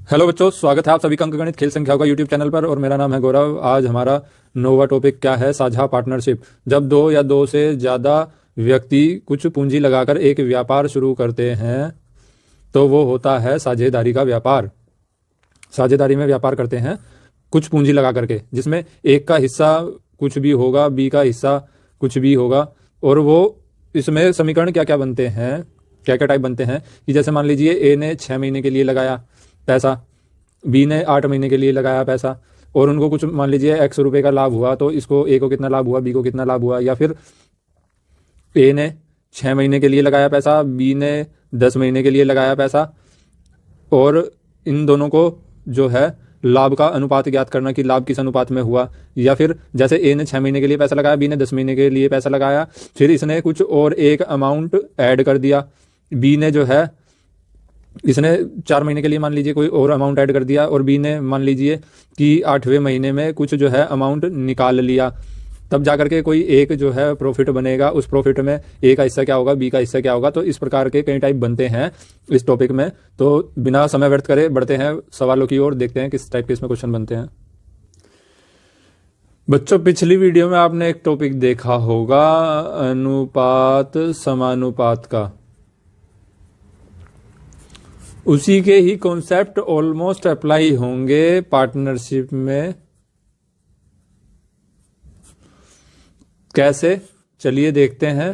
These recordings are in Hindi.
हेलो बच्चों, स्वागत है आप सभी का अंकगणित खेल संख्याओं का यूट्यूब चैनल पर। और मेरा नाम है गौरव। आज हमारा नोवा टॉपिक क्या है? साझा पार्टनरशिप। जब दो या दो से ज़्यादा व्यक्ति कुछ पूंजी लगाकर एक व्यापार शुरू करते हैं तो वो होता है साझेदारी का व्यापार। साझेदारी में व्यापार करते हैं कुछ पूंजी लगा करके, जिसमें एक का हिस्सा कुछ भी होगा, बी का हिस्सा कुछ भी होगा। और वो इसमें समीकरण क्या क्या बनते हैं, क्या क्या टाइप बनते हैं कि जैसे मान लीजिए ए ने 6 महीने के लिए लगाया पैसा, बी ने 8 महीने के लिए लगाया पैसा, और उनको कुछ मान लीजिए x रुपए का लाभ हुआ, तो इसको ए को कितना लाभ हुआ, बी को कितना लाभ हुआ। या फिर ए ने 6 महीने के लिए लगाया पैसा, बी ने 10 महीने के लिए लगाया पैसा, और इन दोनों को जो है लाभ का अनुपात ज्ञात करना कि लाभ किस अनुपात में हुआ। या फिर जैसे ए ने 6 महीने के लिए पैसा लगाया, बी ने 10 महीने के लिए पैसा लगाया, फिर इसने कुछ और एक अमाउंट ऐड कर दिया। बी ने जो है इसने 4 महीने के लिए मान लीजिए कोई और अमाउंट ऐड कर दिया, और बी ने मान लीजिए कि 8वें महीने में कुछ जो है अमाउंट निकाल लिया। तब जाकर के कोई एक जो है प्रॉफिट बनेगा। उस प्रॉफिट में ए का हिस्सा क्या होगा, बी का हिस्सा क्या होगा। तो इस प्रकार के कई टाइप बनते हैं इस टॉपिक में। तो बिना समय व्यर्थ करे बढ़ते हैं सवालों की ओर, देखते हैं किस टाइप के इसमें क्वेश्चन बनते हैं। बच्चों, पिछली वीडियो में आपने एक टॉपिक देखा होगा अनुपात समानुपात का। उसी के ही कॉन्सेप्ट ऑलमोस्ट अप्लाई होंगे पार्टनरशिप में। कैसे, चलिए देखते हैं।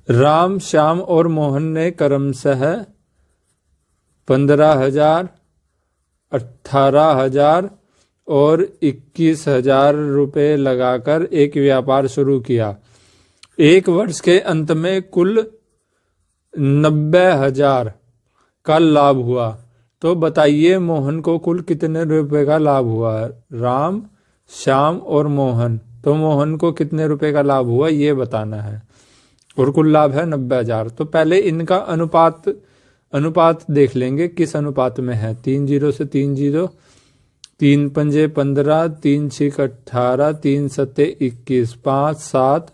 राम, श्याम और मोहन ने क्रमशः 15,000, 18,000 और 21,000 रुपये लगाकर एक व्यापार शुरू किया। एक वर्ष के अंत में कुल 90,000 का लाभ हुआ। तो बताइए मोहन को कुल कितने रुपए का लाभ हुआ? राम, श्याम और मोहन, तो मोहन को कितने रुपए का लाभ हुआ ये बताना है, और कुल लाभ है 90,000। तो पहले इनका अनुपात देख लेंगे किस अनुपात में है। 3 0 से 3 0, 3 पंजे 15, 3 6 18, 3 7 21, 5 7,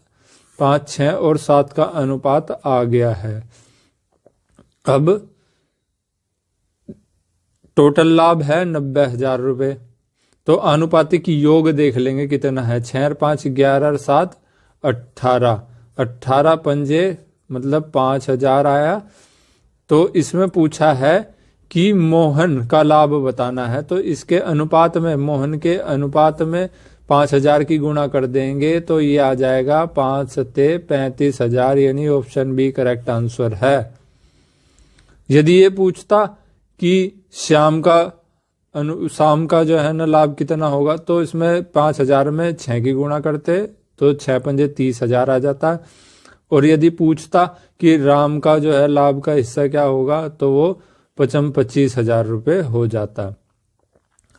5 6 और 7 का अनुपात आ गया है। अब टोटल लाभ है 90,000 रुपये। तो आनुपातिक योग देख लेंगे कितना है। 6 और 5 11 और 7 18, 18 पंजे मतलब 5,000 आया। तो इसमें पूछा है कि मोहन का लाभ बताना है, तो इसके अनुपात में, मोहन के अनुपात में 5,000 की गुणा कर देंगे तो ये आ जाएगा 5 सत्ते 35,000, यानी ऑप्शन बी करेक्ट आंसर है। यदि ये पूछता कि श्याम का जो है ना लाभ कितना होगा, तो इसमें 5,000 में 6 की गुणा करते तो 6 पंजे 30,000 आ जाता। और यदि पूछता कि राम का जो है लाभ का हिस्सा क्या होगा, तो वो 25,000 रुपये हो जाता।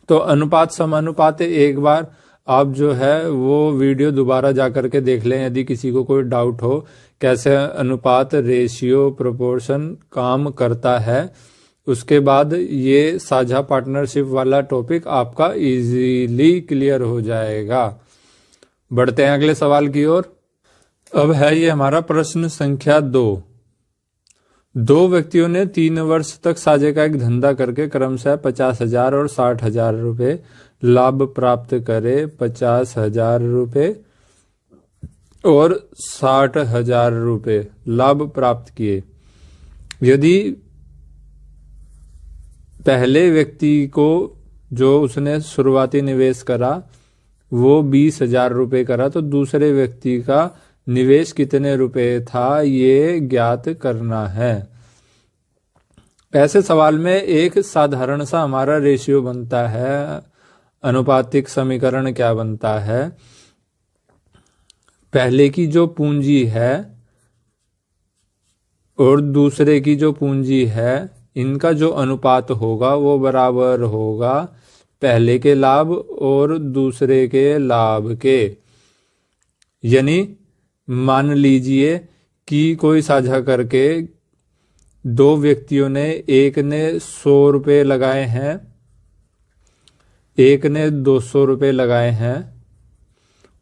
तो अनुपात समानुपात एक बार आप जो है वो वीडियो दोबारा जा करके देख लें, यदि किसी को कोई डाउट हो कैसे अनुपात, रेशियो, प्रोपोर्शन काम करता है। उसके बाद ये साझा पार्टनरशिप वाला टॉपिक आपका इजीली क्लियर हो जाएगा। बढ़ते हैं अगले सवाल की ओर। अब है ये हमारा प्रश्न संख्या 2। दो व्यक्तियों ने 3 वर्ष तक साझे का एक धंधा करके क्रमशः 50,000 और 60,000 रुपये लाभ प्राप्त करे। 50,000 रुपये और 60,000 रुपये लाभ प्राप्त किए। यदि पहले व्यक्ति को जो उसने शुरुआती निवेश करा वो 20,000 रुपये करा, तो दूसरे व्यक्ति का निवेश कितने रुपए था ये ज्ञात करना है। ऐसे सवाल में एक साधारण सा हमारा रेशियो बनता है। अनुपातिक समीकरण क्या बनता है? पहले की जो पूंजी है और दूसरे की जो पूंजी है, इनका जो अनुपात होगा वो बराबर होगा पहले के लाभ और दूसरे के लाभ के। यानी मान लीजिए कि कोई साझा करके दो व्यक्तियों ने, एक ने 100 रुपये लगाए हैं, एक ने 200 रुपये लगाए हैं,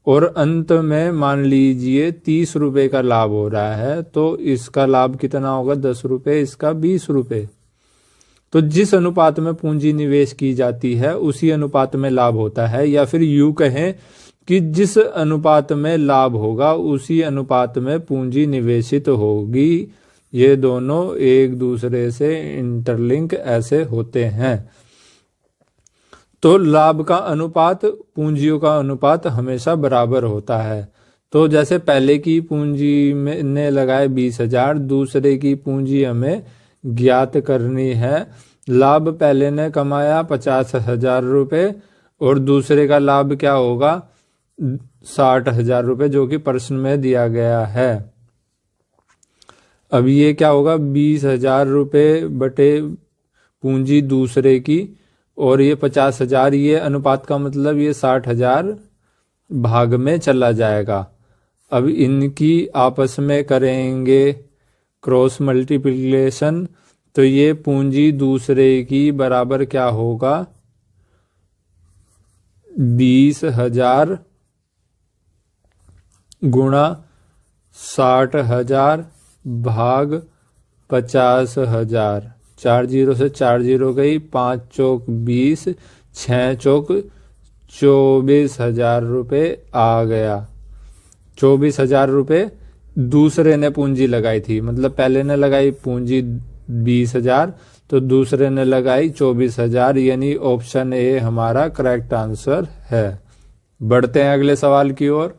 और अंत में मान लीजिए 30 रुपये का लाभ हो रहा है। तो इसका लाभ कितना होगा? 10 रुपये, इसका 20 रुपये। तो जिस अनुपात में पूंजी निवेश की जाती है उसी अनुपात में लाभ होता है, या फिर यूं कहें कि जिस अनुपात में लाभ होगा उसी अनुपात में पूंजी निवेशित होगी। ये दोनों एक दूसरे से इंटरलिंक ऐसे होते हैं। तो लाभ का अनुपात पूंजियों का अनुपात हमेशा बराबर होता है। तो जैसे पहले की पूंजी में ने लगाए 20,000, दूसरे की पूंजी हमें ज्ञात करनी है। लाभ पहले ने कमाया 50,000 रुपये और दूसरे का लाभ क्या होगा 60,000 रुपये, जो कि प्रश्न में दिया गया है। अब ये क्या होगा 20,000 रुपये बटे पूंजी दूसरे की, और ये 50,000, ये अनुपात का मतलब ये 60,000 भाग में चला जाएगा। अब इनकी आपस में करेंगे क्रॉस मल्टीप्लिकेशन, तो ये पूंजी दूसरे की बराबर क्या होगा 20,000 गुणा 60,000 भाग 50,000। 4 जीरो से 4 जीरो गई, 5 चौक 20, 6 चौक 24,000 रुपये आ गया। 24,000 रुपये दूसरे ने पूंजी लगाई थी, मतलब पहले ने लगाई पूंजी 20,000 तो दूसरे ने लगाई 24,000, यानी ऑप्शन ए हमारा करेक्ट आंसर है। बढ़ते हैं अगले सवाल की ओर।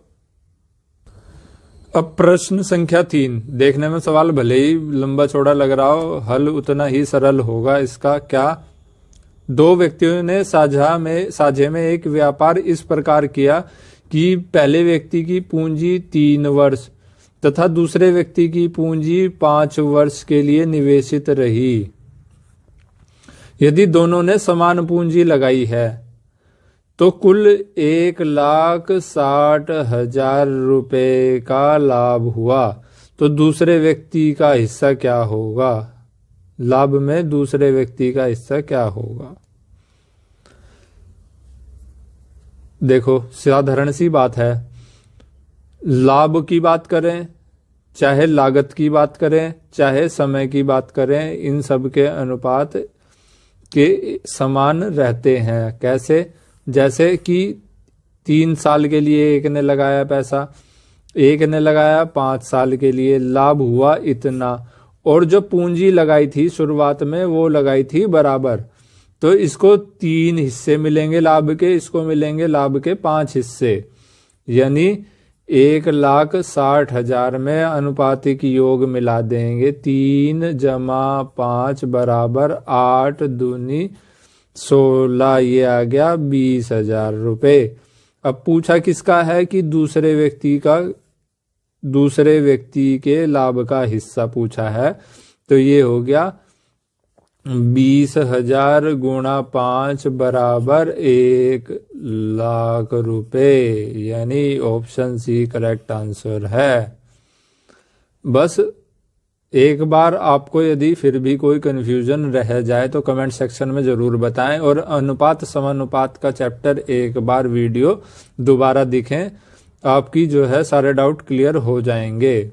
अब प्रश्न संख्या 3। देखने में सवाल भले ही लंबा चौड़ा लग रहा हो, हल उतना ही सरल होगा इसका। क्या? दो व्यक्तियों ने साझे में एक व्यापार इस प्रकार किया कि पहले व्यक्ति की पूंजी 3 वर्ष तथा दूसरे व्यक्ति की पूंजी 5 वर्ष के लिए निवेशित रही। यदि दोनों ने समान पूंजी लगाई है तो कुल 1,60,000 रुपये का लाभ हुआ, तो दूसरे व्यक्ति का हिस्सा क्या होगा? लाभ में दूसरे व्यक्ति का हिस्सा क्या होगा? देखो साधारण सी बात है, लाभ की बात करें चाहे लागत की बात करें चाहे समय की बात करें, इन सब के अनुपात के समान रहते हैं। कैसे? जैसे कि 3 साल के लिए एक ने लगाया पैसा, एक ने लगाया 5 साल के लिए, लाभ हुआ इतना, और जो पूंजी लगाई थी शुरुआत में वो लगाई थी बराबर, तो इसको 3 हिस्से मिलेंगे लाभ के, इसको मिलेंगे लाभ के 5 हिस्से, यानी 1,60,000 में अनुपातिक योग मिला देंगे। 3 जमा 5 बराबर 8 दूनी 16, ये आ गया 20,000 रुपये। अब पूछा किसका है कि दूसरे व्यक्ति के लाभ का हिस्सा पूछा है, तो ये हो गया 20,000 गुणा 5 बराबर 1,00,000 रुपये, यानी ऑप्शन सी करेक्ट आंसर है। बस एक बार आपको यदि फिर भी कोई कंफ्यूजन रह जाए तो कमेंट सेक्शन में जरूर बताएं, और अनुपात समानुपात का चैप्टर एक बार वीडियो दोबारा दिखें, आपकी जो है सारे डाउट क्लियर हो जाएंगे।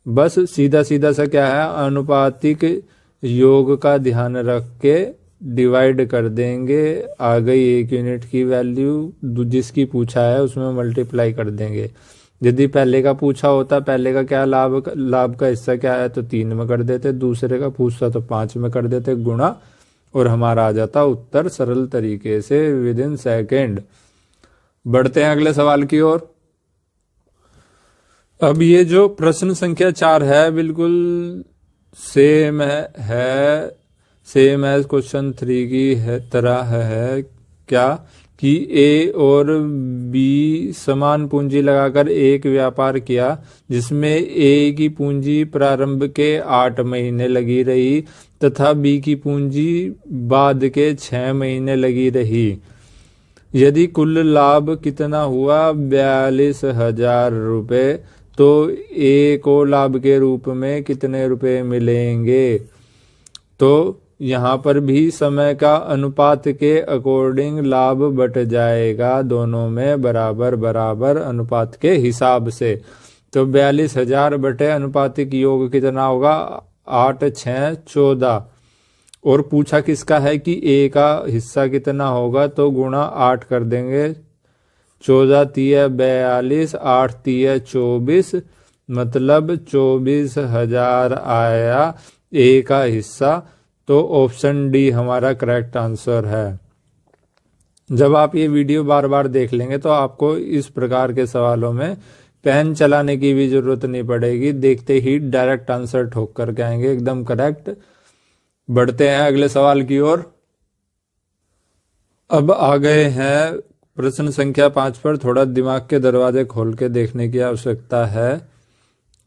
बस सीधा सीधा सा क्या है, अनुपातिक योग का ध्यान रख के डिवाइड कर देंगे, आ गई 1 यूनिट की वैल्यू, जिसकी पूछा है उसमें मल्टीप्लाई कर देंगे। यदि पहले का पूछा होता पहले का क्या लाभ का हिस्सा क्या है तो 3 में कर देते, दूसरे का पूछता तो 5 में कर देते गुणा, और हमारा आ जाता उत्तर सरल तरीके से विदिन सेकेंड। बढ़ते हैं अगले सवाल की ओर। अब ये जो प्रश्न संख्या 4 है बिल्कुल सेम एज क्वेश्चन 3 की तरह है। क्या? कि ए और बी समान पूंजी लगाकर एक व्यापार किया जिसमें ए की पूंजी प्रारंभ के 8 महीने लगी रही तथा बी की पूंजी बाद के 6 महीने लगी रही। यदि कुल लाभ कितना हुआ 42,000 रुपये, तो ए को लाभ के रूप में कितने रुपए मिलेंगे? तो यहाँ पर भी समय का अनुपात के अकॉर्डिंग लाभ बट जाएगा, दोनों में बराबर बराबर अनुपात के हिसाब से। तो 42,000 बटे अनुपातिक योग कितना होगा 8, 6, 14, और पूछा किसका है कि ए का हिस्सा कितना होगा, तो गुणा 8 कर देंगे। 14 तिया 42, 8 तिया 24, मतलब 24,000 आया ए का हिस्सा। तो ऑप्शन डी हमारा करेक्ट आंसर है। जब आप ये वीडियो बार बार देख लेंगे तो आपको इस प्रकार के सवालों में पेन चलाने की भी जरूरत नहीं पड़ेगी, देखते ही डायरेक्ट आंसर ठोक करके आएंगे, एकदम करेक्ट। बढ़ते हैं अगले सवाल की ओर। अब आ गए हैं प्रश्न संख्या 5 पर। थोड़ा दिमाग के दरवाजे खोल के देखने की आवश्यकता है,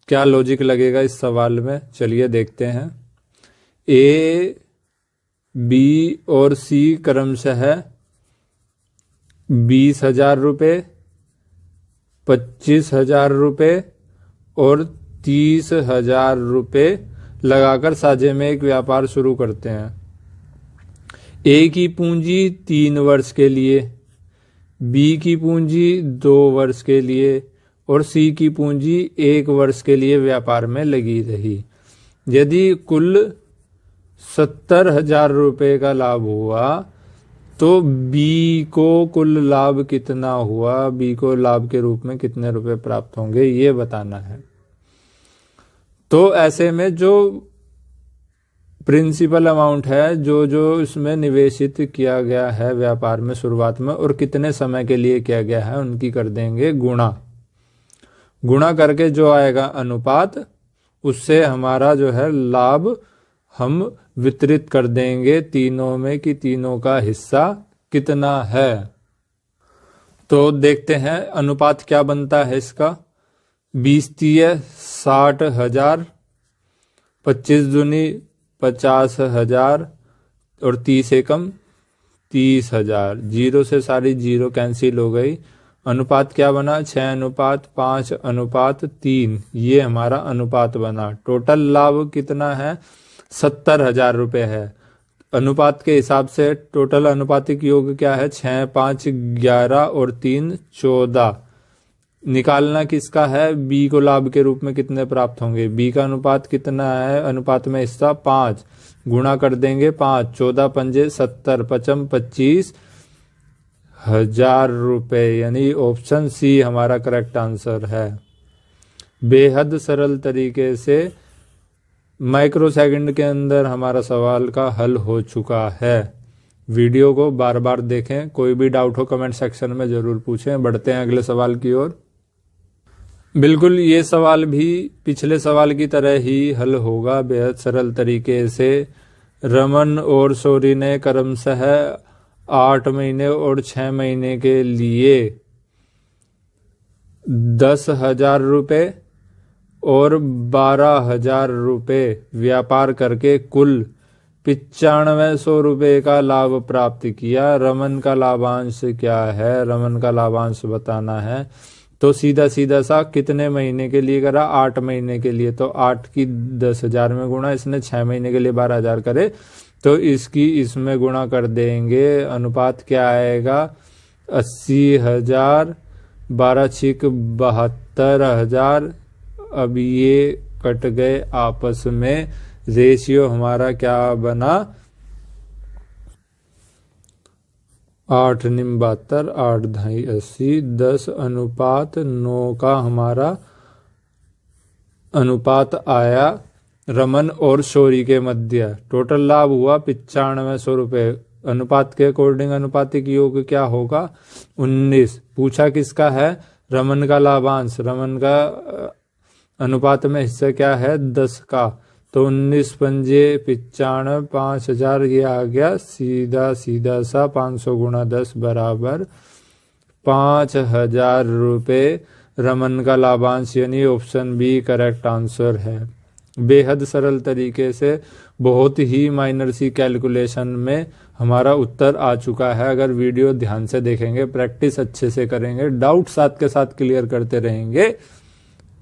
क्या लॉजिक लगेगा इस सवाल में, चलिए देखते हैं। ए, बी और सी क्रमशः 20,000 रुपये, 25,000 रुपये और 30,000 रुपये लगाकर साझे में एक व्यापार शुरू करते हैं। ए की पूंजी 3 वर्ष के लिए, बी की पूंजी 2 वर्ष के लिए और सी की पूंजी 1 वर्ष के लिए व्यापार में लगी रही। यदि कुल 70,000 रुपये का लाभ हुआ तो बी को कुल लाभ कितना हुआ, बी को लाभ के रूप में कितने रुपए प्राप्त होंगे, ये बताना है। तो ऐसे में जो प्रिंसिपल अमाउंट है, जो इसमें निवेशित किया गया है व्यापार में शुरुआत में और कितने समय के लिए किया गया है, उनकी कर देंगे गुणा करके जो आएगा अनुपात, उससे हमारा जो है लाभ हम वितरित कर देंगे तीनों में कि तीनों का हिस्सा कितना है। तो देखते हैं अनुपात क्या बनता है इसका। 20 तिया 60,000, 25 दूनी 50,000 और 30 एकम 30,000। जीरो से सारी जीरो कैंसिल हो गई। अनुपात क्या बना, 6:5:3, ये हमारा अनुपात बना। टोटल लाभ कितना है, 70,000 रुपये है। अनुपात के हिसाब से टोटल अनुपातिक योग क्या है, 6, 5, 11 और 3, 14। निकालना किसका है, बी को लाभ के रूप में कितने प्राप्त होंगे। बी का अनुपात कितना है, अनुपात में हिस्सा 5, गुणा कर देंगे 5, 14 पंजे 70, 55 25,000 रुपये, यानी ऑप्शन सी हमारा करेक्ट आंसर है। बेहद सरल तरीके से माइक्रो सेकंड के अंदर हमारा सवाल का हल हो चुका है। वीडियो को बार बार देखें, कोई भी डाउट हो कमेंट सेक्शन में जरूर पूछें। बढ़ते हैं अगले सवाल की ओर। बिल्कुल ये सवाल भी पिछले सवाल की तरह ही हल होगा बेहद सरल तरीके से। रमन और शौरी ने क्रमशः 8 महीने और 6 महीने के लिए 10,000 रुपये और 12,000 रुपये व्यापार करके कुल 9500 रुपये का लाभ प्राप्त किया। रमन का लाभांश क्या है, रमन का लाभांश बताना है। तो सीधा सीधा सा कितने महीने के लिए करा, 8 महीने के लिए। तो 8 की 10,000 में गुणा, इसने 6 महीने के लिए 12,000 करे तो इसकी इसमें गुणा कर देंगे। अनुपात क्या आएगा, 80,000, 12 छिक 72,000। अब ये कट गए आपस में, रेशियो हमारा क्या बना, 8 निम 72, 8 ढाई 80, 10:9 का हमारा अनुपात आया रमन और शौरी के मध्य। टोटल लाभ हुआ 9500 रुपये। अनुपात के अकॉर्डिंग अनुपातिक योग क्या होगा, 19। पूछा किसका है, रमन का लाभांश, रमन का अनुपात में हिस्सा क्या है, 10 का। तो 19 पंजे 95, 5,000 ये आ गया। सीधा सीधा सा 500 गुणा 10 बराबर 5,000 रुपये रमन का लाभांश, यानी ऑप्शन बी करेक्ट आंसर है। बेहद सरल तरीके से बहुत ही माइनर सी कैलकुलेशन में हमारा उत्तर आ चुका है। अगर वीडियो ध्यान से देखेंगे, प्रैक्टिस अच्छे से करेंगे, डाउट साथ के साथ क्लियर करते रहेंगे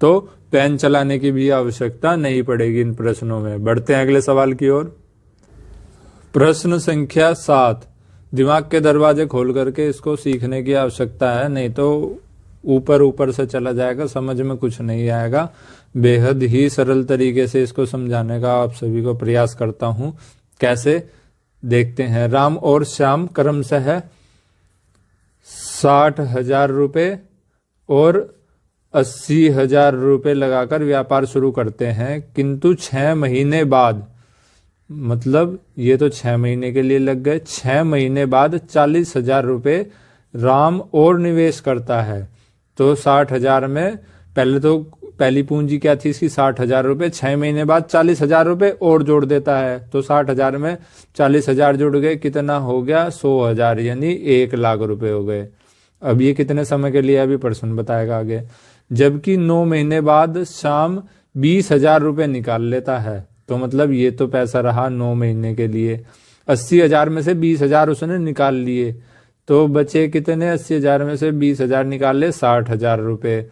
तो पेन चलाने की भी आवश्यकता नहीं पड़ेगी इन प्रश्नों में। बढ़ते हैं अगले सवाल की ओर। प्रश्न संख्या 7। दिमाग के दरवाजे खोल करके इसको सीखने की आवश्यकता है, नहीं तो ऊपर ऊपर से चला जाएगा, समझ में कुछ नहीं आएगा। बेहद ही सरल तरीके से इसको समझाने का आप सभी को प्रयास करता हूं कैसे देखते हैं। राम और श्याम क्रमशः 60,000 रुपये और 80,000 रुपये लगाकर व्यापार शुरू करते हैं, किंतु 6 महीने बाद, मतलब ये तो 6 महीने के लिए लग गए, 6 महीने बाद 40,000 रुपये राम और निवेश करता है। तो 60,000 में पहली पूंजी क्या थी इसकी 60,000 रुपये, 6 महीने बाद 40,000 रुपये और जोड़ देता है। तो 60,000 में 40,000 जुड़ गए, कितना हो गया 100,000, यानी 1,00,000 रुपये हो गए। अब ये कितने समय के लिए अभी प्रश्न बताएगा आगे। जबकि 9 महीने बाद श्याम 20,000 रुपये निकाल लेता है, तो मतलब ये तो पैसा रहा 9 महीने के लिए। 80,000 में से 20,000 उसने निकाल लिए, तो बचे कितने, 80,000 में से 20,000 निकाल ले 60,000 रुपये।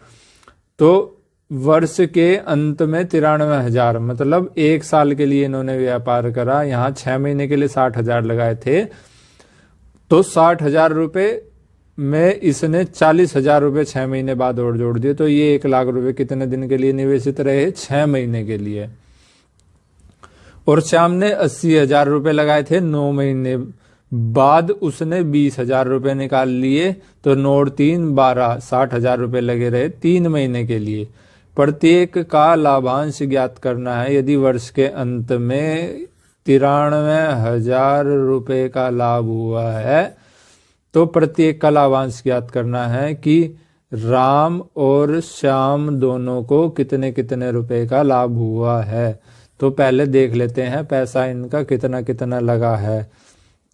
तो वर्ष के अंत में 93,000, मतलब 1 साल के लिए इन्होंने व्यापार करा। यहाँ 6 महीने के लिए 60,000 लगाए थे, तो 60,000 रुपये में इसने 40,000 रुपये 6 महीने बाद और जोड़ दिए। तो ये 1,00,000 रुपये कितने दिन के लिए निवेशित रहे, 6 महीने के लिए। और श्याम ने 80,000 रुपये लगाए थे, 9 महीने बाद उसने 20,000 रुपये निकाल लिए, तो 9 और 3 12, 60,000 रुपये लगे रहे 3 महीने के लिए। प्रत्येक का लाभांश ज्ञात करना है। यदि वर्ष के अंत में 93,000 रुपये का लाभ हुआ है, तो प्रत्येक का लाभांश ज्ञात करना है कि राम और श्याम दोनों को कितने कितने रुपए का लाभ हुआ है। तो पहले देख लेते हैं पैसा इनका कितना कितना लगा है।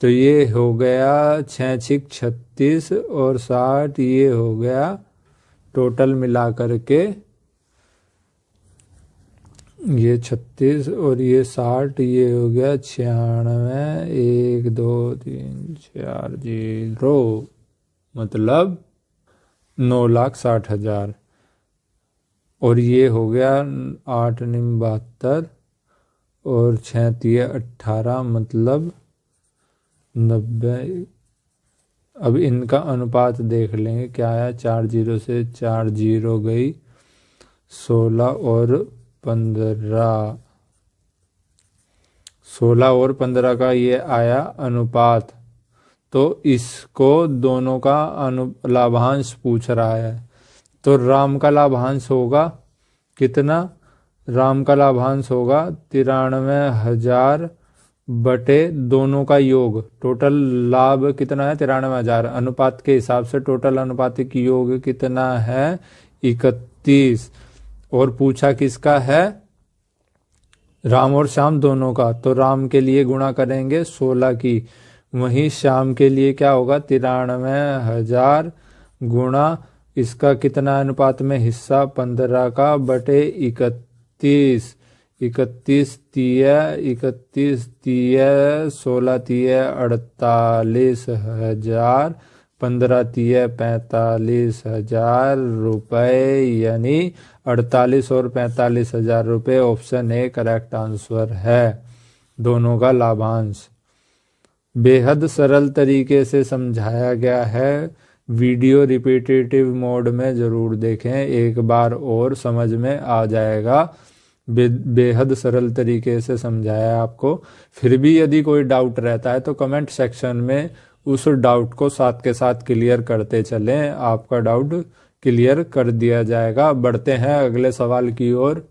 तो ये हो गया 6 6 36 और 60, ये हो गया टोटल मिला करके ये 36 और ये 60, ये हो गया 96, 1 2 3 4 0, मतलब 9,60,000। और ये हो गया 8 9 72 और 6 3 18, मतलब 90। अब इनका अनुपात देख लेंगे क्या आया। 4 0 से 4 0 गई, 16 और 15, 16 और 15 का ये आया अनुपात। तो इसको दोनों का लाभांश पूछ रहा है। तो राम का लाभांश होगा कितना, राम का लाभांश होगा 93,000 बटे दोनों का योग। टोटल लाभ कितना है 93,000, अनुपात के हिसाब से टोटल अनुपातिक योग कितना है 31। और पूछा किसका है, राम और श्याम दोनों का। तो राम के लिए गुणा करेंगे 16 की, वहीं श्याम के लिए क्या होगा 93,000 गुणा इसका कितना अनुपात में हिस्सा 15 का बटे 31। 31 3 16 3 48,000, 15 3 45,000 रुपये, यानी 48 और 45,000 रुपये। ऑप्शन ए करेक्ट आंसर है, दोनों का लाभांश। बेहद सरल तरीके से समझाया गया है। वीडियो रिपीटेटिव मोड में जरूर देखें, एक बार और समझ में आ जाएगा। बेहद सरल तरीके से समझाया है आपको। फिर भी यदि कोई डाउट रहता है तो कमेंट सेक्शन में उस डाउट को साथ के साथ क्लियर करते चलें, आपका डाउट क्लियर कर दिया जाएगा। बढ़ते हैं अगले सवाल की ओर।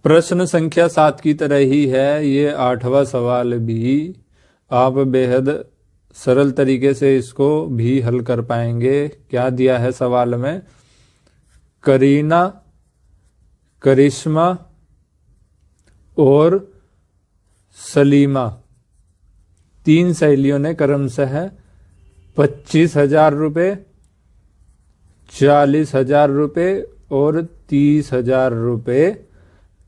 प्रश्न संख्या 7 की तरह ही है ये 8वां सवाल भी। आप बेहद सरल तरीके से इसको भी हल कर पाएंगे। क्या दिया है सवाल में, करीना, करिश्मा और सलीमा 3 सहेलियों ने क्रमशः 25,000 रुपये, 40,000 रुपये और 30,000 रुपये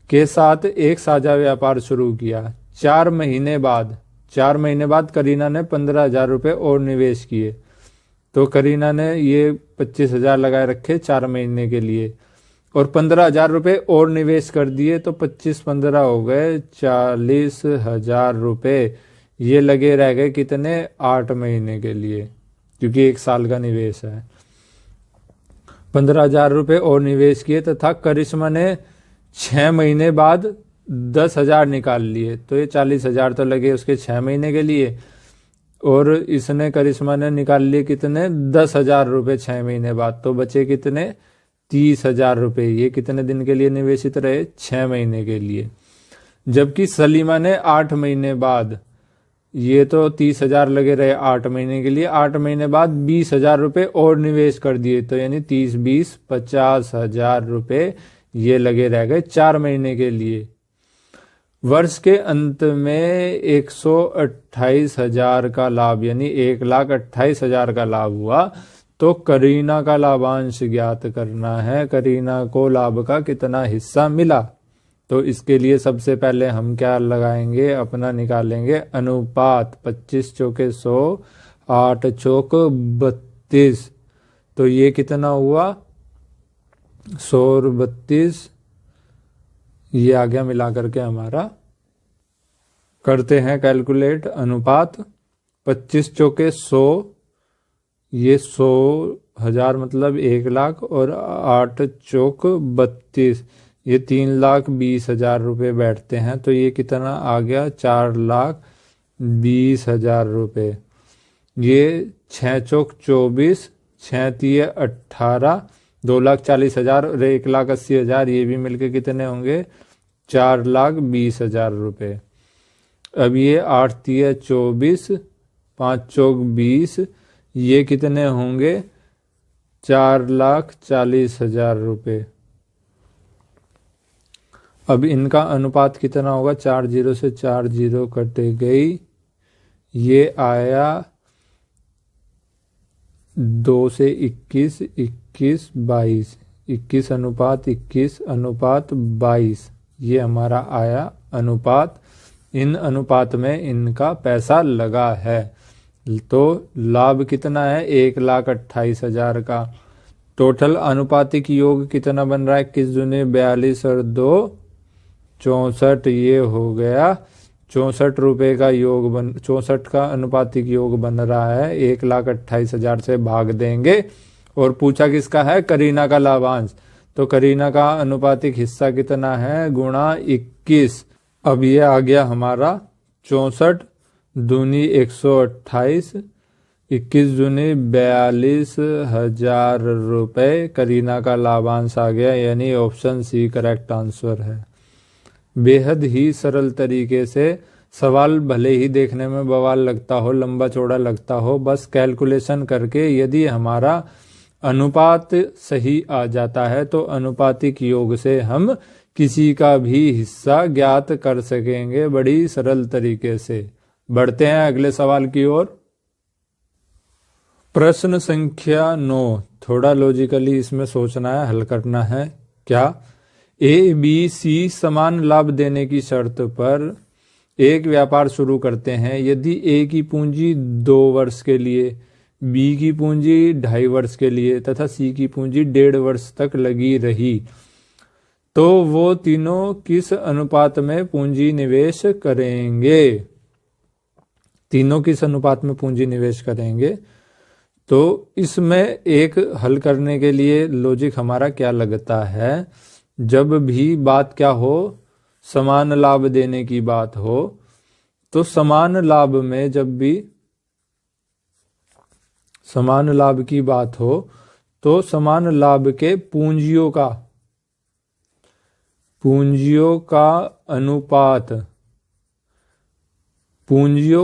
के साथ एक साझा व्यापार शुरू किया। 4 महीने बाद करीना ने 15,000 रुपये और निवेश किए। तो करीना ने ये 25,000 लगाए रखे 4 महीने के लिए और 15,000 रुपये और निवेश कर दिए, तो 25 15 हो गए 40,000 रुपये। ये लगे रह गए कितने 8 महीने के लिए, क्योंकि 1 साल का निवेश है। 15,000 रुपये और निवेश किए तथा करिश्मा ने 6 महीने बाद 10,000 निकाल लिए तो ये 40,000 तो लगे उसके 6 महीने के लिए, और इसने करिश्मा ने निकाल लिए कितने 10,000 रुपये 6 महीने बाद, तो बचे कितने 30,000 रुपये। ये कितने दिन के लिए निवेशित रहे 6 महीने के लिए। जबकि सलीमा ने 8 महीने बाद, ये तो 30,000 लगे रहे 8 महीने के लिए, 8 महीने बाद 20,000 रुपये और निवेश कर दिए, तो यानी 30 20 50,000 रुपये ये लगे रह गए 4 महीने के लिए। वर्ष के अंत में 128,000 का लाभ यानी 1,28,000 का लाभ हुआ, तो करीना का लाभांश ज्ञात करना है। करीना को लाभ का कितना हिस्सा मिला, तो इसके लिए सबसे पहले हम क्या लगाएंगे, अपना निकालेंगे अनुपात। 25 चौके 100, 8 चौक 32, तो ये कितना हुआ 100 और 32, ये आ गया मिला करके हमारा। करते हैं कैलकुलेट। अनुपात 25 चौके 100, ये 100,000 मतलब 1,00,000, और 8 चौक 32, ये 3,20,000 रुपये बैठते हैं, तो ये कितना आ गया 4,20,000 रुपये। ये 6 चौक 24, 6 तिये 18, 2,40,000 और 1,80,000, ये भी मिलके कितने होंगे 4,20,000 रुपये। अब ये 8 तिये 24, 5 चौक 20, ये कितने होंगे 4,40,000 रुपये। अब इनका अनुपात कितना होगा, 4 0 से 4 0 कटे गई, ये आया 2 से 21, 21 22, 21 अनुपात 21 अनुपात 22, ये हमारा आया अनुपात। इन अनुपात में इनका पैसा लगा है, तो लाभ कितना है 1,28,000 का। टोटल अनुपातिक योग कितना बन रहा है, 21 दूनी 42 और 2 64, ये हो गया 64 रुपये का योग 64 का अनुपातिक योग बन रहा है। 1,28,000 से भाग देंगे, और पूछा किसका है, करीना का लाभांश, तो करीना का अनुपातिक हिस्सा कितना है गुणा 21। अब ये आ गया हमारा 64 दूनी 128, 21 दूनी 42,000 रुपये करीना का लाभांश आ गया, यानी ऑप्शन सी करेक्ट आंसर है। बेहद ही सरल तरीके से सवाल, भले ही देखने में बवाल लगता हो, लंबा चौड़ा लगता हो, बस कैलकुलेशन करके यदि हमारा अनुपात सही आ जाता है तो अनुपातिक योग से हम किसी का भी हिस्सा ज्ञात कर सकेंगे बड़ी सरल तरीके से। बढ़ते हैं अगले सवाल की ओर। प्रश्न संख्या 9, थोड़ा लॉजिकली इसमें सोचना है, हल करना है। क्या ए बी सी समान लाभ देने की शर्त पर एक व्यापार शुरू करते हैं। यदि ए की पूंजी 2 वर्ष के लिए, बी की पूंजी 2.5 वर्ष के लिए तथा सी की पूंजी 1.5 वर्ष तक लगी रही, तो वो तीनों किस अनुपात में पूंजी निवेश करेंगे। तीनों किस अनुपात में पूंजी निवेश करेंगे, तो इसमें एक हल करने के लिए लॉजिक हमारा क्या लगता है, जब भी बात क्या हो, समान लाभ देने की बात हो, तो समान लाभ में जब भी समान लाभ की बात हो तो समान लाभ के पूंजियों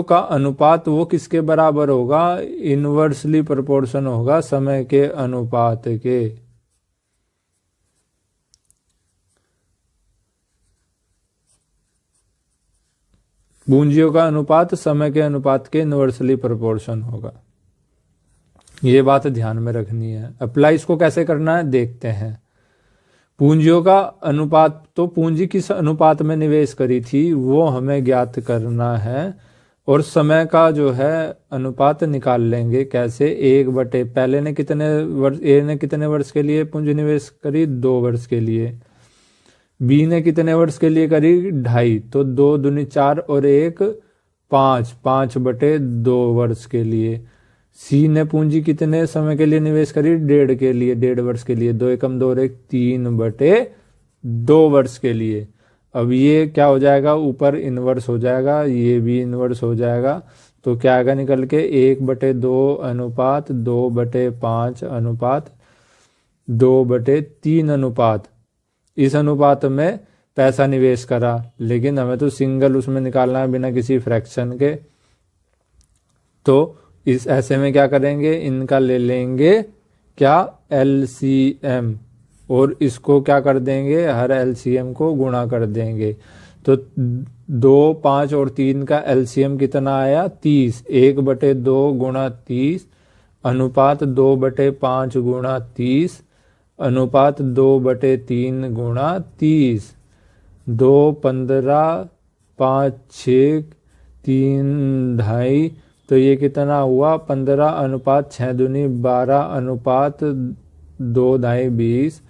का अनुपात वो किसके बराबर होगा, इनवर्सली प्रोपोर्शन होगा समय के अनुपात के। पूंजियों का अनुपात समय के अनुपात के इनवर्सली प्रोपोर्शन होगा, ये बात ध्यान में रखनी है। अप्लाई इसको कैसे करना है देखते हैं। पूंजियों का अनुपात, तो पूंजी किस अनुपात में निवेश करी थी वो हमें ज्ञात करना है, और समय का जो है अनुपात निकाल लेंगे कैसे, 1/, पहले ने कितने वर्ष, ए ने कितने वर्ष के लिए पूंजी निवेश करी 2 वर्ष के लिए, बी ने कितने वर्ष के लिए करी 2.5, तो 2 दूनी 4 और 1 5, 5/2 वर्ष के लिए। सी ने पूंजी कितने समय के लिए निवेश करी 1.5 के लिए, 1.5 वर्ष के लिए, 2 एकम 2 और 1 3/2 वर्ष के लिए। अब ये क्या हो जाएगा, ऊपर इन्वर्स हो जाएगा, ये भी इन्वर्स हो जाएगा। तो क्या आएगा निकल के 1/2 अनुपात 2/5 अनुपात 2/3 अनुपात। इस अनुपात में पैसा निवेश करा, लेकिन हमें तो सिंगल उसमें निकालना है बिना किसी फ्रैक्शन के। तो इस ऐसे में क्या करेंगे, इनका ले लेंगे क्या, एलसीएम, और इसको क्या कर देंगे, हर एलसीएम को गुणा कर देंगे। तो 2, 5 और 3 का एलसीएम कितना आया, 30। 1/2 गुणा 30 अनुपात 2/5 गुणा 30 अनुपात 2/3 गुणा 30। 2, 15, 5, 6, 3, 2.5, तो ये कितना हुआ, 15 अनुपात 6 दूनी 12 अनुपात 2, 2.5, 20।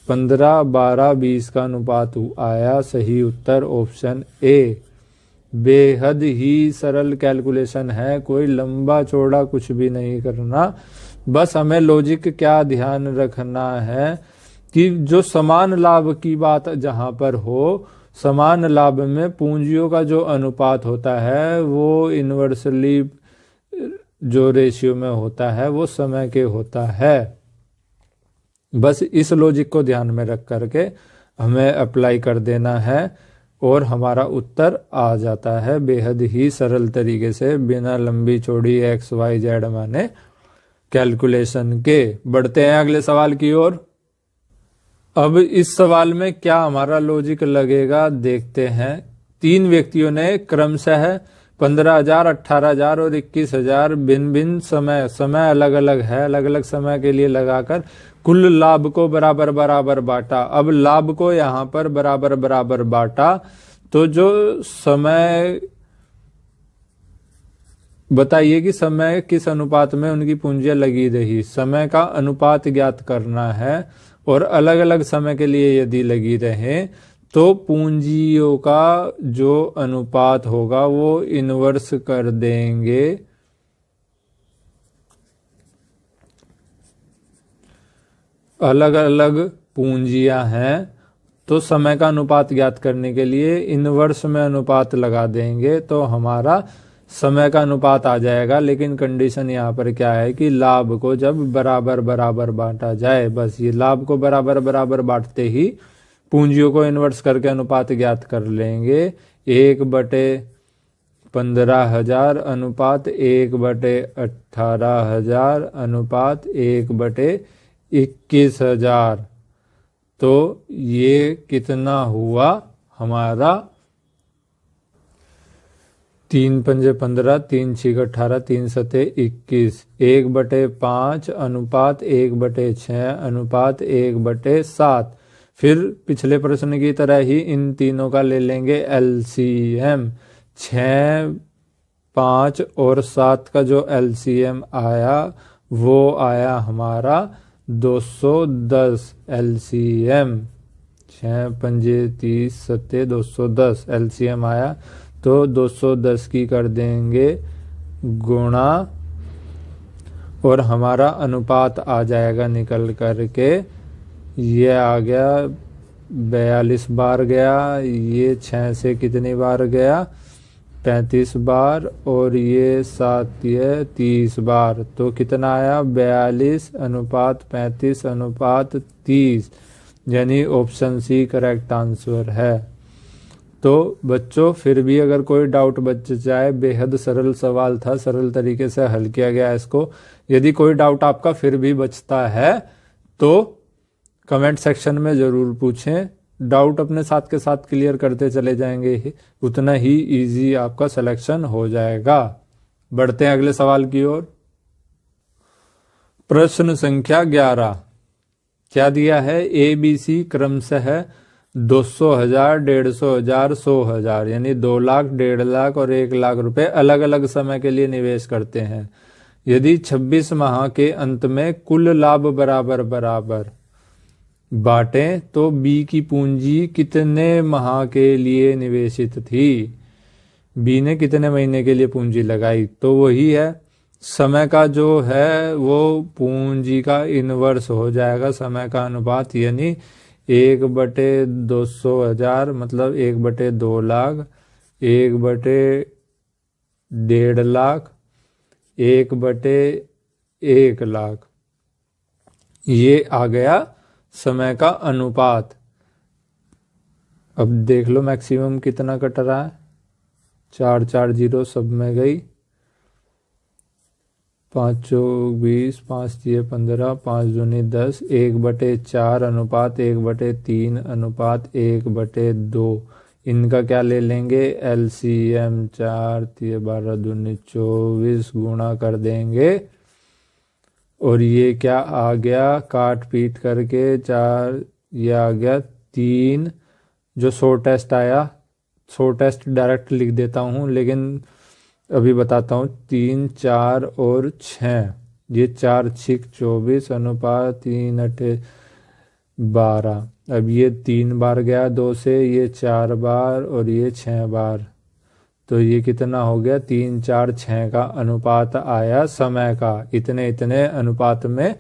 15, 12, 20 का अनुपात आया। सही उत्तर ऑप्शन ए। बेहद ही सरल कैलकुलेशन है, कोई लंबा चौड़ा कुछ भी नहीं करना। बस हमें लॉजिक क्या ध्यान रखना है कि जो समान लाभ की बात जहां पर हो, समान लाभ में पूंजियों का जो अनुपात होता है वो इन्वर्सली जो रेशियो में होता है वो समय के होता है। बस इस लॉजिक को ध्यान में रख करके हमें अप्लाई कर देना है और हमारा उत्तर आ जाता है बेहद ही सरल तरीके से, बिना लंबी चौड़ी एक्स वाई जेड माने कैलकुलेशन के। बढ़ते हैं अगले सवाल की ओर। अब इस सवाल में क्या हमारा लॉजिक लगेगा देखते हैं। 3 व्यक्तियों ने क्रमशः 15,000, 18,000 और 21,000 भिन्न भिन्न समय अलग अलग है, अलग अलग समय के लिए लगाकर कुल लाभ को बराबर बराबर बांटा। अब लाभ को यहां पर बराबर बराबर बांटा, तो जो समय बताइए कि समय किस अनुपात में उनकी पूंजियां लगी रही। समय का अनुपात ज्ञात करना है और अलग अलग समय के लिए यदि लगी रहे तो पूंजियों का जो अनुपात होगा वो इन्वर्स कर देंगे। अलग अलग पूंजियां हैं तो समय का अनुपात ज्ञात करने के लिए इन्वर्स में अनुपात लगा देंगे तो हमारा समय का अनुपात आ जाएगा। लेकिन कंडीशन यहाँ पर क्या है कि लाभ को जब बराबर बराबर बांटा जाए, बस ये लाभ को बराबर बराबर बांटते ही पूंजियों को इन्वर्स करके अनुपात ज्ञात कर लेंगे। 1/15,000 अनुपात 1/18,000 अनुपात 1/21,000। तो ये कितना हुआ हमारा, 3 पंजे 15, 3 छीक 18, 3 सते 21। 1/5 अनुपात 1/6 अनुपात 1/7। फिर पिछले प्रश्न की तरह ही इन तीनों का ले लेंगे एलसीएम। 6, 5 और 7 का जो एलसीएम आया वो आया हमारा 210 एलसीएम। 6 पंजे 30 सत्ते 210 एलसीएम आया, तो 210 की कर देंगे गुणा और हमारा अनुपात आ जाएगा निकल करके, ये आ गया 42 बार गया। ये 6 से कितनी बार गया, 35 बार, और ये 7 ये 30 बार। तो कितना आया 42 अनुपात 35 अनुपात 30, यानी ऑप्शन सी करेक्ट आंसर है। तो बच्चों फिर भी अगर कोई डाउट बच जाए, बेहद सरल सवाल था, सरल तरीके से हल किया गया इसको। यदि कोई डाउट आपका फिर भी बचता है तो कमेंट सेक्शन में जरूर पूछें। डाउट अपने साथ के साथ क्लियर करते चले जाएंगे, उतना ही इजी आपका सिलेक्शन हो जाएगा। बढ़ते हैं अगले सवाल की ओर। प्रश्न संख्या 11 क्या दिया है, ABC क्रमशः 200,000, 150,000, 100,000 यानी 2 लाख, 1.5 लाख और 1 लाख रुपए अलग अलग समय के लिए निवेश करते हैं। यदि 26 माह के अंत में कुल लाभ बराबर बराबर बांटें तो बी की पूंजी कितने माह के लिए निवेशित थी। बी ने कितने महीने के लिए पूंजी लगाई, तो वही है समय का जो है वो पूंजी का इन्वर्स हो जाएगा, समय का अनुपात, यानी 1/200,000 मतलब 1/2 लाख, 1/1.5 लाख, 1/1 लाख। ये आ गया समय का अनुपात। अब देख लो मैक्सिमम कितना कट रहा है। 4 4 0 सब में गई। 5 चौक 20, 5 तिये 15, 5 दूनी 10, 1/4 अनुपात 1/3 अनुपात 1/2। इनका क्या ले लेंगे एलसीएम। 4 तिये 12 दूनी 24 गुणा कर देंगे और ये क्या आ गया काट पीट करके 4, ये आ गया 3। जो शॉर्टेस्ट आया, शॉर्टेस्ट डायरेक्ट लिख देता हूँ लेकिन अभी बताता हूँ। 3 4 और 6, ये 4 6 24 अनुपात 3 8 12। अब ये 3 बार गया 2 से, ये 4 बार और ये 6 बार। तो ये कितना हो गया 3 4 6 का अनुपात आया समय का। इतने इतने अनुपात में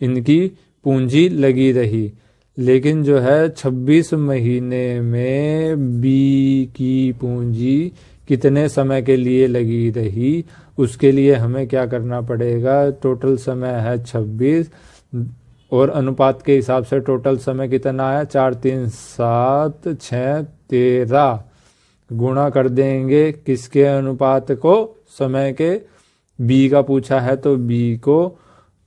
इनकी पूंजी लगी रही। लेकिन जो है 26 महीने में बी की पूंजी कितने समय के लिए लगी रही, उसके लिए हमें क्या करना पड़ेगा। टोटल समय है 26 और अनुपात के हिसाब से टोटल समय कितना आया 4 3 7 6 13। गुणा कर देंगे किसके अनुपात को, समय के। बी का पूछा है तो बी को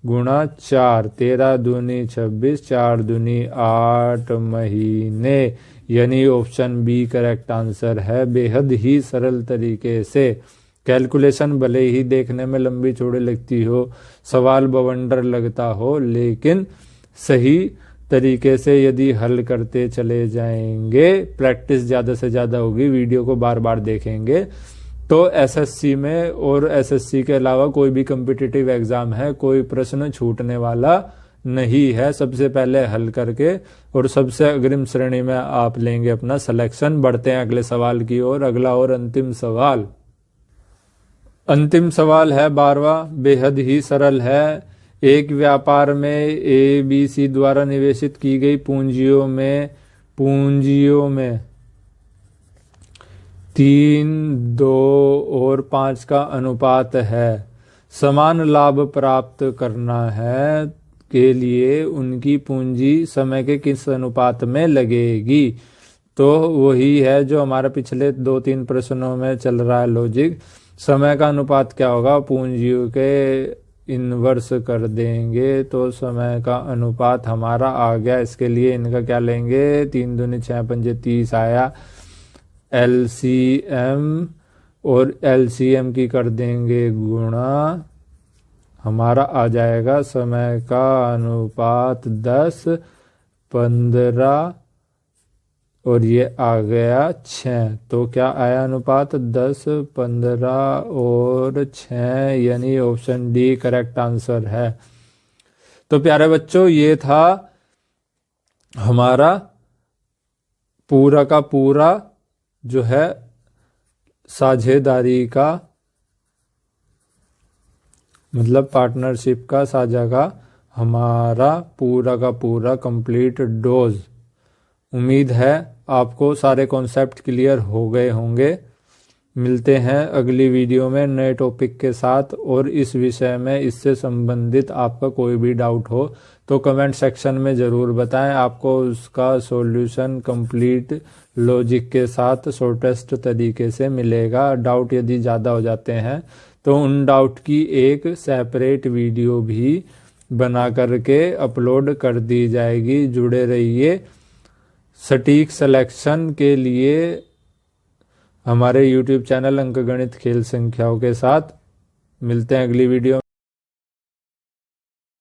गुणा 4। 13 दूनी 26, 4 दूनी 8 महीने। यानी ऑप्शन बी करेक्ट आंसर है। बेहद ही सरल तरीके से कैलकुलेशन भले ही देखने में लंबी चौड़ी लगती हो, सवाल बवंडर लगता हो, लेकिन सही तरीके से यदि हल करते चले जाएंगे, प्रैक्टिस ज़्यादा से ज़्यादा होगी, वीडियो को बार बार देखेंगे, तो एसएससी में और एसएससी के अलावा कोई भी कॉम्पिटिटिव एग्जाम है, कोई प्रश्न छूटने वाला नहीं है। सबसे पहले हल करके और सबसे अग्रिम श्रेणी में आप लेंगे अपना सिलेक्शन। बढ़ते हैं अगले सवाल की ओर। अगला और अंतिम सवाल। अंतिम सवाल है 12वां, बेहद ही सरल है। एक व्यापार में ABC द्वारा निवेशित की गई पूंजियों में 3, 2 और 5 का अनुपात है। समान लाभ प्राप्त करना है के लिए उनकी पूंजी समय के किस अनुपात में लगेगी। तो वही है जो हमारा पिछले 2-3 प्रश्नों में चल रहा है लॉजिक। समय का अनुपात क्या होगा, पूंजियों के इन्वर्स कर देंगे तो समय का अनुपात हमारा आ गया। इसके लिए इनका क्या लेंगे, 3 दूनी 6 पंजे 30 आया एलसीएम, और एलसीएम की कर देंगे गुणा, हमारा आ जाएगा समय का अनुपात 10 15 और ये आ गया 6। तो क्या आया अनुपात 10 15 और 6, यानी ऑप्शन डी करेक्ट आंसर है। तो प्यारे बच्चों, ये था हमारा पूरा का पूरा जो है साझेदारी का, मतलब पार्टनरशिप का, साझा का हमारा पूरा का पूरा कंप्लीट डोज। उम्मीद है आपको सारे कॉन्सेप्ट क्लियर हो गए होंगे। मिलते हैं अगली वीडियो में नए टॉपिक के साथ, और इस विषय में इससे संबंधित आपका कोई भी डाउट हो तो कमेंट सेक्शन में ज़रूर बताएं। आपको उसका सॉल्यूशन कंप्लीट लॉजिक के साथ शॉर्टेस्ट तरीके से मिलेगा। डाउट यदि ज़्यादा हो जाते हैं तो उन डाउट की एक सेपरेट वीडियो भी बना करके अपलोड कर दी जाएगी। जुड़े रहिए सटीक सिलेक्शन के लिए हमारे YouTube चैनल अंकगणित खेल संख्याओं के साथ। मिलते हैं अगली वीडियो